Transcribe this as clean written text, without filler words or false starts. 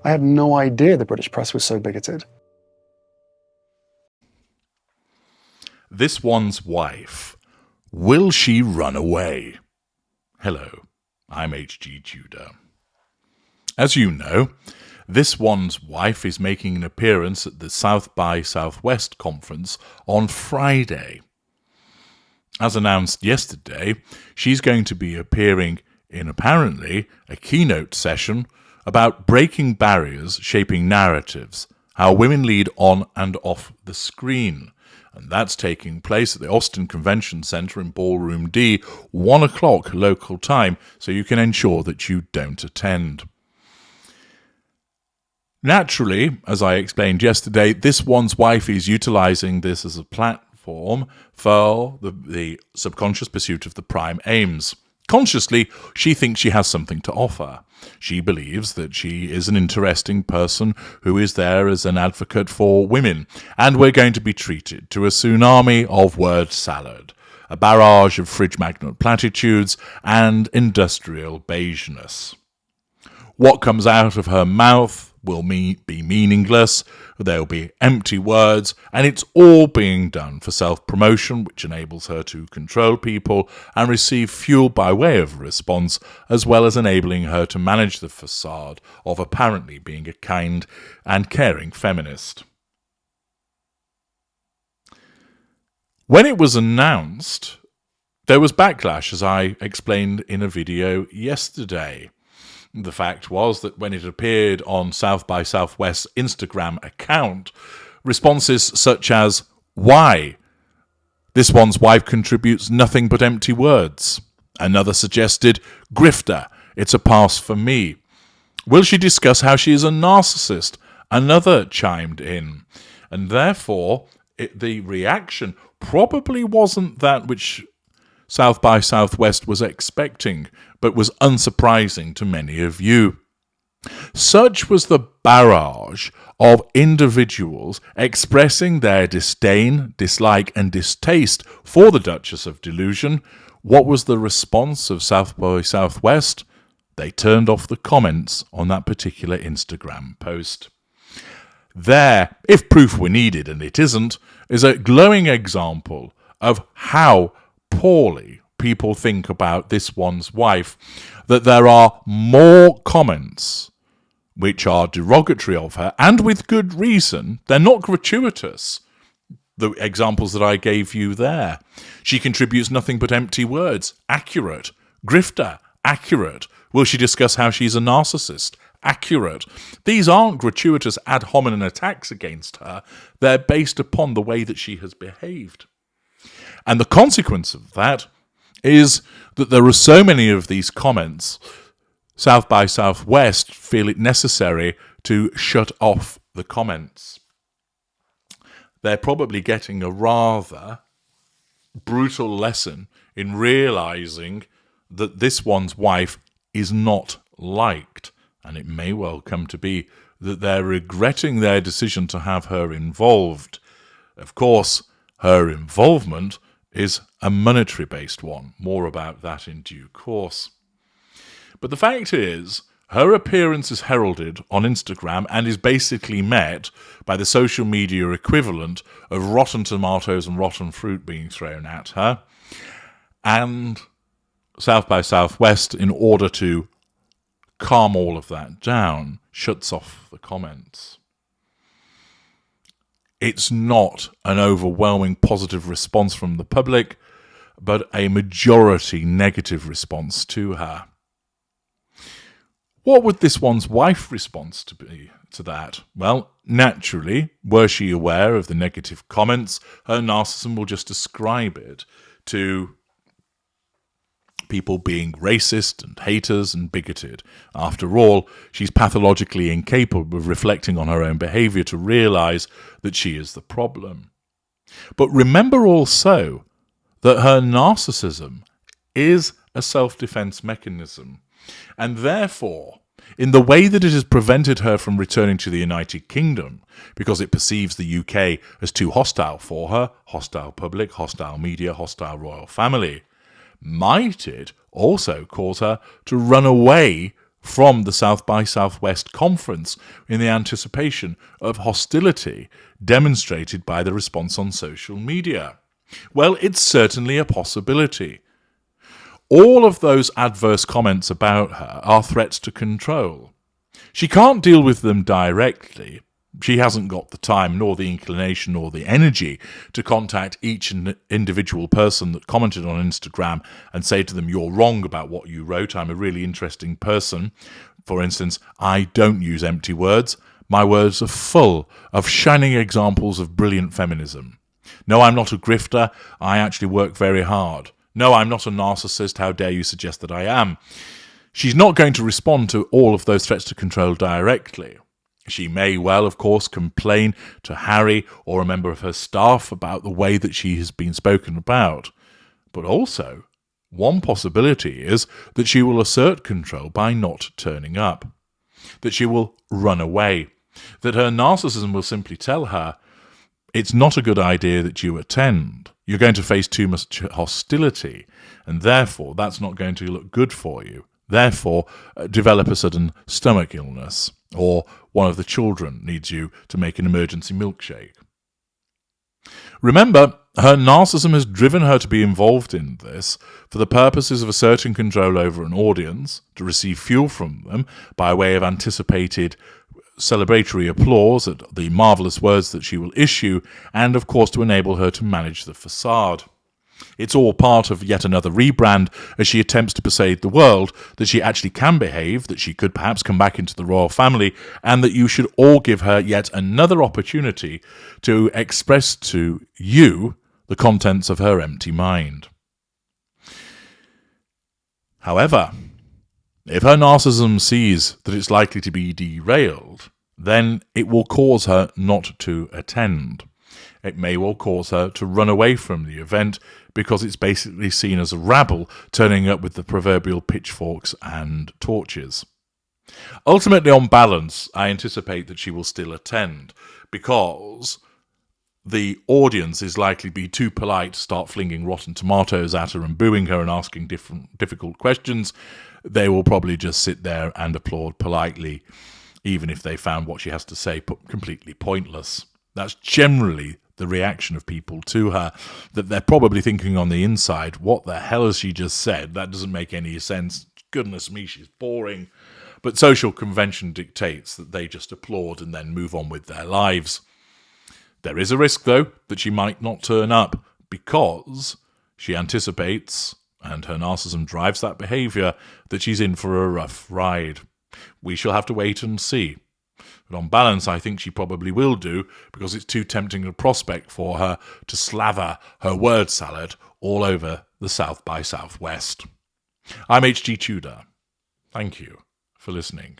I had no idea the British press was so bigoted. This one's wife. Will she run away? Hello, I'm H.G. Tudor. As you know, this one's wife is making an appearance at the South by Southwest conference on Friday. As announced yesterday, she's going to be appearing in apparently a keynote session about breaking barriers, shaping narratives, how women lead on and off the screen. And that's taking place at the Austin Convention Center in Ballroom D, 1 o'clock local time, so you can ensure that you don't attend. Naturally, as I explained yesterday, this one's wife is utilizing this as a platform for the subconscious pursuit of the prime aims. Consciously, she thinks she has something to offer. She believes that she is an interesting person who is there as an advocate for women, and we're going to be treated to a tsunami of word salad, a barrage of fridge magnet platitudes, and industrial beigeness. What comes out of her mouth will be meaningless, there'll be empty words, and it's all being done for self-promotion, which enables her to control people and receive fuel by way of response, as well as enabling her to manage the facade of apparently being a kind and caring feminist. When it was announced, there was backlash, as I explained in a video yesterday. The fact was that when it appeared on South by Southwest's Instagram account, responses such as, "Why? This one's wife contributes nothing but empty words." Another suggested, "Grifter, it's a pass for me." "Will she discuss how she is a narcissist?" Another chimed in. And therefore, the reaction probably wasn't that which South by Southwest was expecting, but was unsurprising to many of you. Such was the barrage of individuals expressing their disdain, dislike, and distaste for the Duchess of Delusion. What was the response of South by Southwest? They turned off the comments on that particular Instagram post. There, if proof were needed, and it isn't, is a glowing example of how poorly people think about this one's wife, that there are more comments which are derogatory of her, and with good reason. They're not gratuitous. The examples that I gave you there. She contributes nothing but empty words. Accurate. Grifter. Accurate. Will she discuss how she's a narcissist? Accurate. These aren't gratuitous ad hominem attacks against her. They're based upon the way that she has behaved. And the consequence of that is that there are so many of these comments, South by Southwest feel it necessary to shut off the comments. They're probably getting a rather brutal lesson in realizing that this one's wife is not liked, and it may well come to be that they're regretting their decision to have her involved. Of course, her involvement is a monetary-based one. More about that in due course. But the fact is, her appearance is heralded on Instagram and is basically met by the social media equivalent of rotten tomatoes and rotten fruit being thrown at her. And South by Southwest, in order to calm all of that down, shuts off the comments. It's not an overwhelming positive response from the public, but a majority negative response to her. What would this one's wife response to be to that? Well, naturally, were she aware of the negative comments, her narcissism will just ascribe it to people being racist and haters and bigoted. After all, she's pathologically incapable of reflecting on her own behavior to realize that she is the problem. But remember also that her narcissism is a self-defense mechanism, and therefore, in the way that it has prevented her from returning to the United Kingdom, because it perceives the UK as too hostile for her, hostile public, hostile media, hostile royal family, might it also cause her to run away from the South by Southwest conference in the anticipation of hostility demonstrated by the response on social media? Well, it's certainly a possibility. All of those adverse comments about her are threats to control. She can't deal with them directly. She hasn't got the time, nor the inclination, nor the energy to contact each individual person that commented on Instagram and say to them, "You're wrong about what you wrote. I'm a really interesting person." For instance, I don't use empty words. My words are full of shining examples of brilliant feminism. No, I'm not a grifter. I actually work very hard. No, I'm not a narcissist. How dare you suggest that I am? She's not going to respond to all of those threats to control directly. She may well, of course, complain to Harry or a member of her staff about the way that she has been spoken about. But also, one possibility is that she will assert control by not turning up, that she will run away, that her narcissism will simply tell her, "It's not a good idea that you attend. You're going to face too much hostility, and therefore that's not going to look good for you. Therefore, develop a sudden stomach illness, or one of the children needs you to make an emergency milkshake." Remember, her narcissism has driven her to be involved in this for the purposes of asserting control over an audience, to receive fuel from them by way of anticipated celebratory applause at the marvellous words that she will issue, and of course to enable her to manage the facade. It's all part of yet another rebrand as she attempts to persuade the world that she actually can behave, that she could perhaps come back into the royal family, and that you should all give her yet another opportunity to express to you the contents of her empty mind. However, if her narcissism sees that it's likely to be derailed, then it will cause her not to attend. It may well cause her to run away from the event because it's basically seen as a rabble turning up with the proverbial pitchforks and torches. Ultimately, on balance, I anticipate that she will still attend because the audience is likely to be too polite to start flinging rotten tomatoes at her and booing her and asking difficult questions. They will probably just sit there and applaud politely, even if they found what she has to say completely pointless. That's generally the reaction of people to her, that they're probably thinking on the inside, what the hell has she just said? That doesn't make any sense. Goodness me, she's boring. But social convention dictates that they just applaud and then move on with their lives. There is a risk, though, that she might not turn up because she anticipates, and her narcissism drives that behaviour, that she's in for a rough ride. We shall have to wait and see. But on balance, I think she probably will do, because it's too tempting a prospect for her to slather her word salad all over the South by Southwest. I'm H.G. Tudor. Thank you for listening.